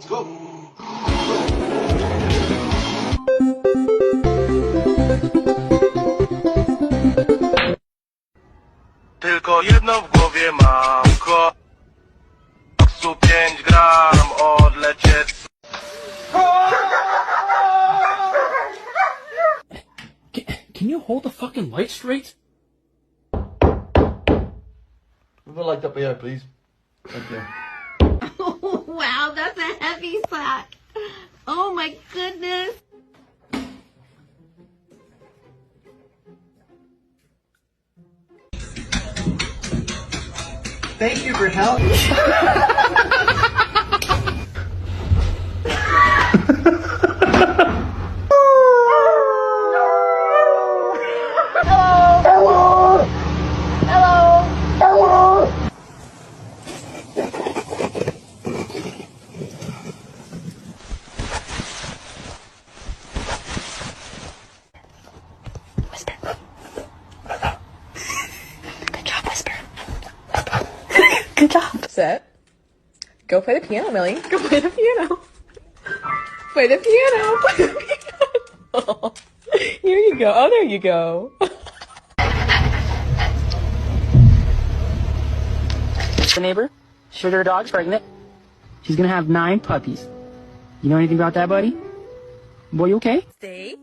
go. Tylko jedno w głowie mam, koksu 5 gram, odlecieć. Can you hold the fucking light straight? Move it light up here, please. Thank you. Oh, wow, that's a heavy sack. Oh my goodness. Thank you for help. Good job. Set. Go play the piano, Millie. Go play the piano. Play the piano. Play the piano. Here you go. Oh, there you go. The neighbor, sugar dog's pregnant. She's gonna have 9 puppies. You know anything about that, buddy? Boy, you okay? Stay.